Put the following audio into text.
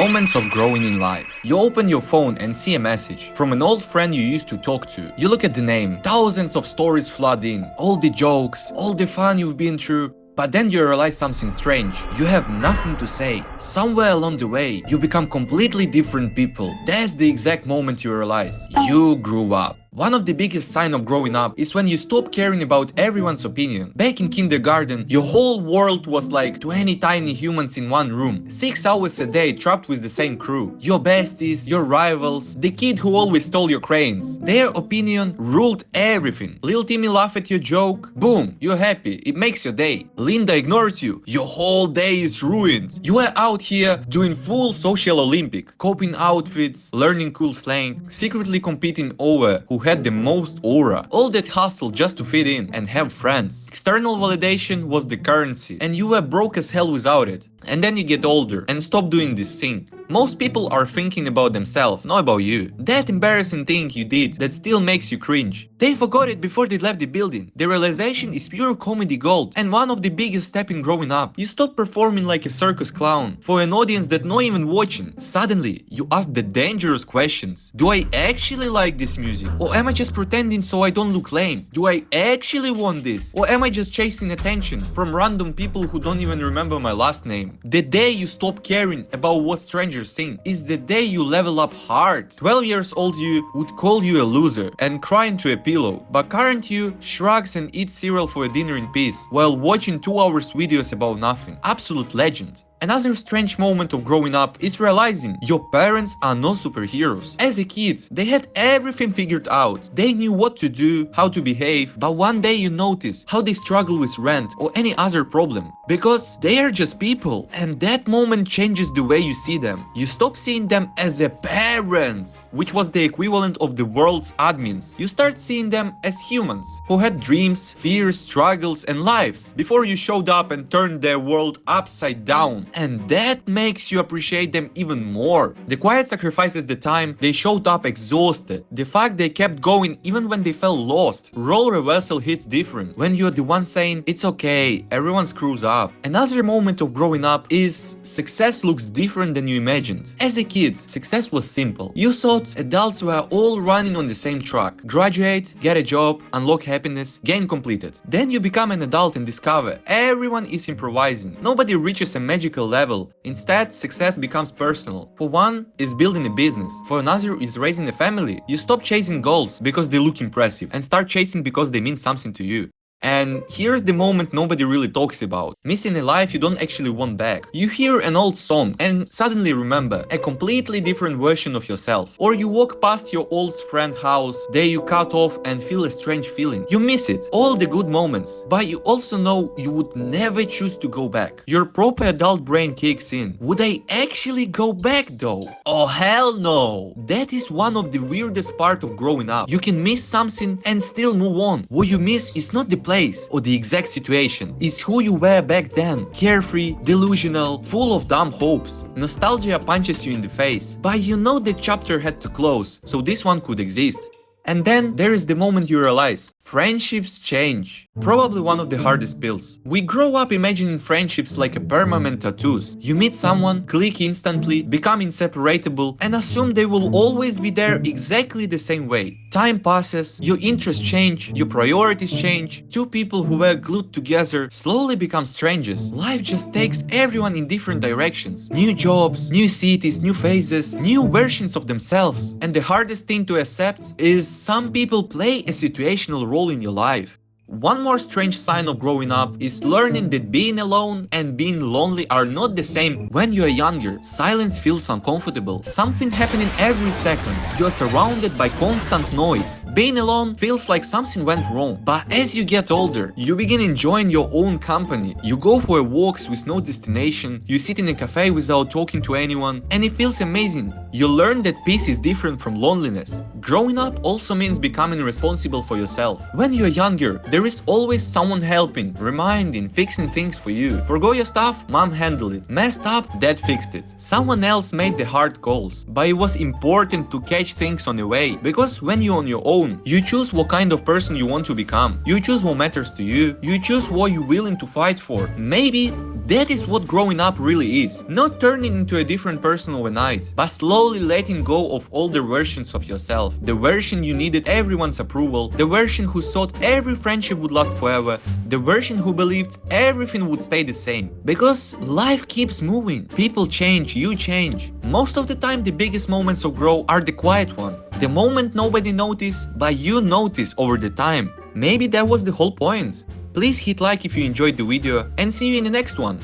Moments of growing in life. You open your phone and see a message from an old friend you used to talk to. You look at the name, thousands of stories flood in, all the jokes, all the fun you've been through. But then you realize something strange. You have nothing to say. Somewhere along the way, you become completely different people. That's the exact moment you realize you grew up. One of the biggest signs of growing up is when you stop caring about everyone's opinion. Back in kindergarten, your whole world was like 20 tiny humans in one room, 6 hours a day trapped with the same crew. Your besties, your rivals, the kid who always stole your crayons. Their opinion ruled everything. Lil Timmy laugh at your joke, boom, you're happy, it makes your day. Linda ignores you, your whole day is ruined. You are out here doing full social Olympic, copying outfits, learning cool slang, secretly competing over who had the most aura. All that hustle just to fit in and have friends. External validation was the currency, and you were broke as hell without it. And then you get older and stop doing this thing. Most people are thinking about themselves, not about you. That embarrassing thing you did that still makes you cringe. They forgot it before they left the building. The realization is pure comedy gold and one of the biggest steps in growing up. You stop performing like a circus clown for an audience that not even watching. Suddenly, you ask the dangerous questions. Do I actually like this music? Or am I just pretending so I don't look lame? Do I actually want this? Or am I just chasing attention from random people who don't even remember my last name? The day you stop caring about what strangers think is the day you level up hard. 12 years old you would call you a loser and cry into a pillow, but current you shrugs and eats cereal for a dinner in peace while watching 2 hours videos about nothing. Absolute legend. Another strange moment of growing up is realizing your parents are not superheroes. As a kid, they had everything figured out. They knew what to do, how to behave, but one day you notice how they struggle with rent or any other problem. Because they are just people, and that moment changes the way you see them. You stop seeing them as a parents, which was the equivalent of the world's admins. You start seeing them as humans who had dreams, fears, struggles, and lives before you showed up and turned their world upside down. And that makes you appreciate them even more. The quiet sacrifices, the time they showed up exhausted, the fact they kept going even when they felt lost. Role reversal hits different when you're the one saying it's okay, everyone screws up. Another moment of growing up is success looks different than you imagined. As a kid, success was simple. You thought adults were all running on the same track. Graduate, get a job, unlock happiness, gain completed. Then you become an adult and discover everyone is improvising. Nobody reaches a magical level. Instead, success becomes personal. For one is building a business. For another is raising a family. You stop chasing goals because they look impressive and start chasing because they mean something to you. And here's the moment nobody really talks about. Missing a life you don't actually want back. You hear an old song and suddenly remember a completely different version of yourself. Or you walk past your old friend's house, there you cut off and feel a strange feeling. You miss it, all the good moments, but you also know you would never choose to go back. Your proper adult brain kicks in. Would I actually go back though? Oh hell no! That is one of the weirdest part of growing up. You can miss something and still move on. What you miss is not the place or the exact situation, is who you were back then. Carefree, delusional, full of dumb hopes. Nostalgia punches you in the face, but you know the chapter had to close, so this one could exist. And then there is the moment you realize friendships change. Probably one of the hardest pills. We grow up imagining friendships like a permanent tattoos. You meet someone, click instantly, become inseparable, and assume they will always be there exactly the same way. Time passes, your interests change, your priorities change. Two people who were glued together slowly become strangers. Life just takes everyone in different directions. New jobs, new cities, new phases, new versions of themselves. And the hardest thing to accept is some people play a situational role in your life. One more strange sign of growing up is learning that being alone and being lonely are not the same. When you are younger, silence feels uncomfortable. Something happening every second. You are surrounded by constant noise. Being alone feels like something went wrong. But as you get older, you begin enjoying your own company. You go for walks with no destination. You sit in a cafe without talking to anyone, and it feels amazing. You learn that peace is different from loneliness. Growing up also means becoming responsible for yourself. When you are younger, there is always someone helping, reminding, fixing things for you. Forgot your stuff? Mom handled it. Messed up? Dad fixed it. Someone else made the hard calls. But it was important to catch things on the way, because when you're on your own, you choose what kind of person you want to become. You choose what matters to you. You choose what you're willing to fight for. Maybe That is what growing up really is. Not turning into a different person overnight, but slowly letting go of older versions of yourself. The version you needed everyone's approval, the version who thought every friendship would last forever, the version who believed everything would stay the same. Because life keeps moving, people change, you change. Most of the time the biggest moments of growth are the quiet one. The moment nobody noticed, but you notice over the time. Maybe that was the whole point. Please hit like if you enjoyed the video and see you in the next one.